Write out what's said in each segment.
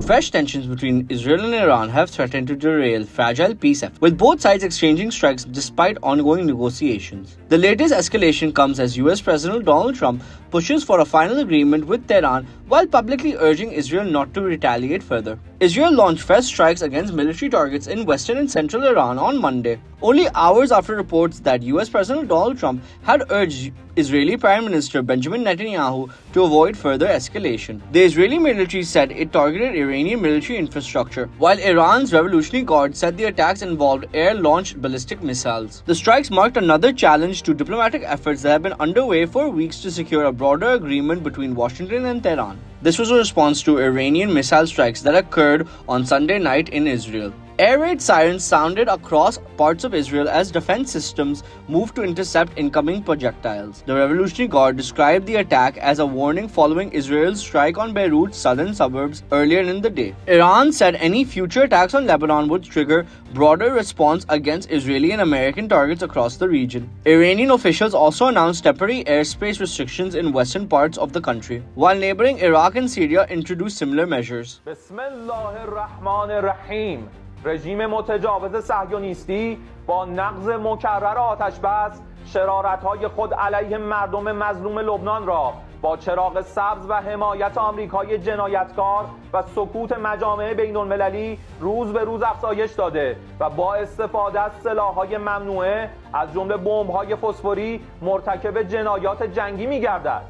Fresh tensions between Israel and Iran have threatened to derail fragile peace efforts, with both sides exchanging strikes despite ongoing negotiations. The latest escalation comes as US President Donald Trump pushes for a final agreement with Tehran while publicly urging Israel not to retaliate further. Israel launched fresh strikes against military targets in western and central Iran on Monday, only hours after reports that US President Donald Trump had urged Israeli Prime Minister Benjamin Netanyahu to avoid further escalation. The Israeli military said it targeted Iranian military infrastructure, while Iran's Revolutionary Guard said the attacks involved air-launched ballistic missiles. The strikes marked another challenge to diplomatic efforts that have been underway for weeks to secure a broader agreement between Washington and Tehran. This was a response to Iranian missile strikes that occurred on Sunday night in Israel. Air raid sirens sounded across parts of Israel as defense systems moved to intercept incoming projectiles. The Revolutionary Guard described the attack as a warning following Israel's strike on Beirut's southern suburbs earlier in the day. Iran said any future attacks on Lebanon would trigger broader response against Israeli and American targets across the region. Iranian officials also announced temporary airspace restrictions in western parts of the country, while neighboring Iraq and Syria introduced similar measures. رژیم متجاوز صهیونیستی با نقض مکرر آتش بس شرارت‌های خود علیه مردم مظلوم لبنان را با چراغ سبز و حمایت آمریکای جنایتکار و سکوت مجامع بین‌المللی روز به روز افزایش داده و با استفاده از سلاح‌های ممنوعه از جمله بمب‌های فسفوری مرتکب جنایات جنگی می‌گردد.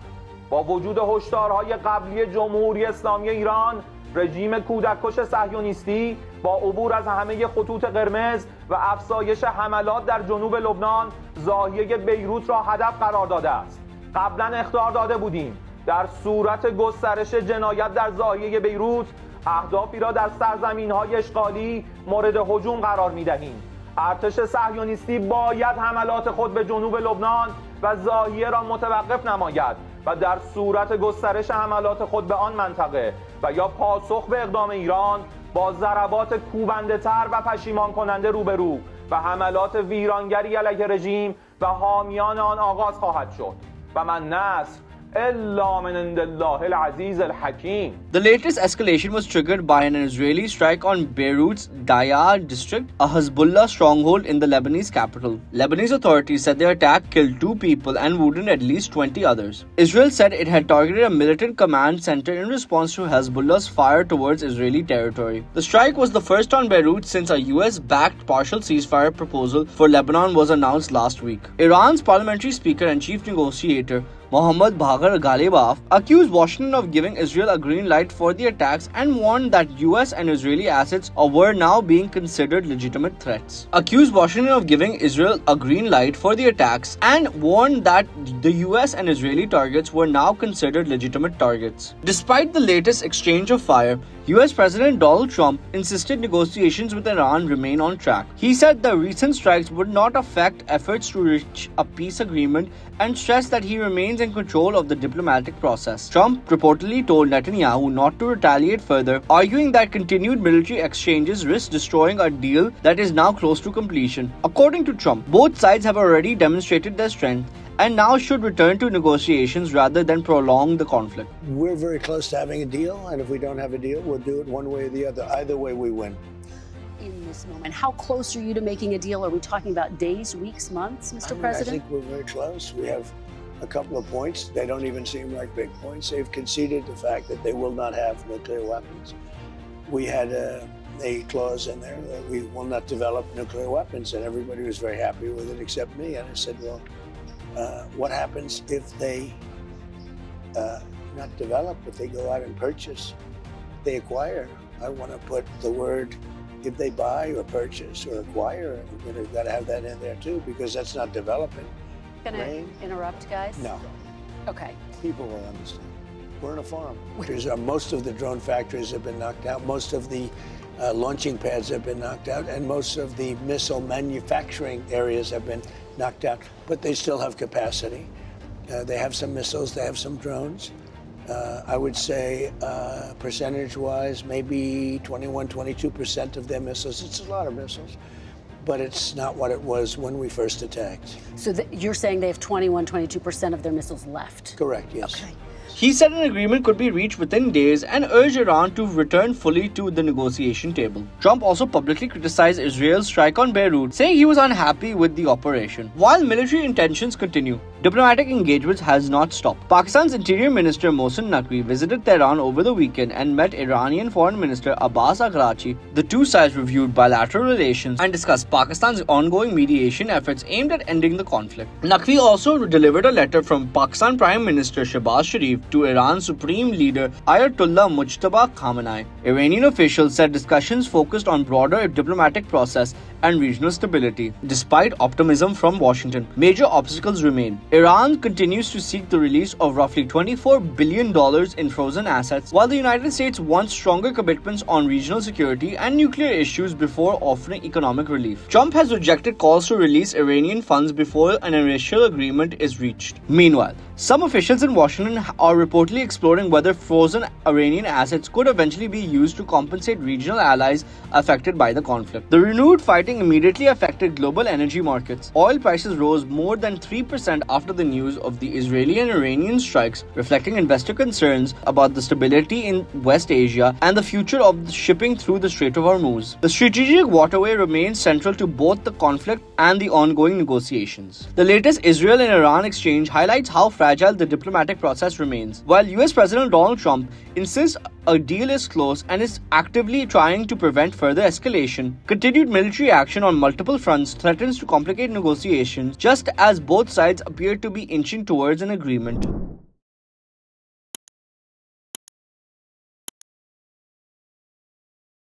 با وجود هشدارهای قبلی جمهوری اسلامی ایران، رژیم کودککش صهیونیستی با عبور از همه خطوط قرمز و افزایش حملات در جنوب لبنان زاویه بیروت را هدف قرار داده است. قبلا اخطار داده بودیم در صورت گسترش جنایت در زاویه بیروت اهدافی را در سرزمین‌های اشغالی مورد هجوم قرار می‌دهیم. ارتش صهیونیستی باید حملات خود به جنوب لبنان و زاویه را متوقف نماید و در صورت گسترش حملات خود به آن منطقه و یا پاسخ به اقدام ایران با ضربات کوبنده تر و پشیمان کننده روبرو و حملات ویرانگری علیه رژیم و حامیان آن آغاز خواهد شد و من نصر إلا من عند الله العزيز الحكيم. The latest escalation was triggered by an Israeli strike on Beirut's Daya district, a Hezbollah stronghold in the Lebanese capital. Lebanese authorities said their attack killed 2 people and wounded at least 20 others. Israel said it had targeted a militant command center in response to Hezbollah's fire towards Israeli territory. The strike was the first on Beirut since a US-backed partial ceasefire proposal for Lebanon was announced last week. Iran's parliamentary speaker and chief negotiator Mohammad Baghar Ghalibaf accused Washington of giving Israel a green light for the attacks and warned that US and Israeli assets were now being considered legitimate threats. Accused Washington of giving Israel a green light for the attacks and warned that the US and Israeli targets were now considered legitimate targets. Despite the latest exchange of fire, US President Donald Trump insisted negotiations with Iran remain on track. He said the recent strikes would not affect efforts to reach a peace agreement and stressed that he remains in control of the diplomatic process. Trump reportedly told Netanyahu not to retaliate further, arguing that continued military exchanges risk destroying a deal that is now close to completion. According to Trump, both sides have already demonstrated their strength and now should return to negotiations rather than prolong the conflict. We're very close to having a deal, and if we don't have a deal, we'll do it one way or the other. Either way, we win. In this moment, how close are you to making a deal? Are we talking about days, weeks, months, Mr. President? I think we're very close. We have a couple of points. They don't even seem like big points. They've conceded the fact that they will not have nuclear weapons. We had a clause in there that we will not develop nuclear weapons, and everybody was very happy with it except me. And I said, well, what happens if they not develop, if they go out and purchase, they acquire? I want to put the word if they buy or purchase or acquire, we've got to have that in there too, because that's not developing. Can I interrupt, guys? No. Okay. People will understand. We're on a farm. Most of the drone factories have been knocked out. Most of the launching pads have been knocked out, and most of the missile manufacturing areas have been knocked out, but they still have capacity. They have some missiles, they have some drones. I would say percentage-wise, maybe 21, 22% of their missiles. It's a lot of missiles, but it's not what it was when we first attacked. So you're saying they have 21, 22% of their missiles left? Correct, yes. Okay. He said an agreement could be reached within days and urged Iran to return fully to the negotiation table. Trump also publicly criticized Israel's strike on Beirut, saying he was unhappy with the operation. While military intentions continue, diplomatic engagements has not stopped. Pakistan's Interior Minister Mohsin Naqvi visited Tehran over the weekend and met Iranian Foreign Minister Abbas Araghchi. The two sides reviewed bilateral relations and discussed Pakistan's ongoing mediation efforts aimed at ending the conflict. Naqvi also delivered a letter from Pakistan Prime Minister Shehbaz Sharif to Iran's Supreme Leader Ayatollah Mujtaba Khamenei. Iranian officials said discussions focused on broader diplomatic process and regional stability. Despite optimism from Washington, major obstacles remain. Iran continues to seek the release of roughly $24 billion in frozen assets, while the United States wants stronger commitments on regional security and nuclear issues before offering economic relief. Trump has rejected calls to release Iranian funds before an initial agreement is reached. Meanwhile, some officials in Washington are reportedly exploring whether frozen Iranian assets could eventually be used to compensate regional allies affected by the conflict. The renewed fighting immediately affected global energy markets. Oil prices rose more than 3% after the news of the Israeli and Iranian strikes, reflecting investor concerns about the stability in West Asia and the future of the shipping through the Strait of Hormuz. The strategic waterway remains central to both the conflict and the ongoing negotiations. The latest Israel and Iran exchange highlights how fragile the diplomatic process remains. While US President Donald Trump insists a deal is close and is actively trying to prevent further escalation, continued military action on multiple fronts threatens to complicate negotiations just as both sides appear to be inching towards an agreement.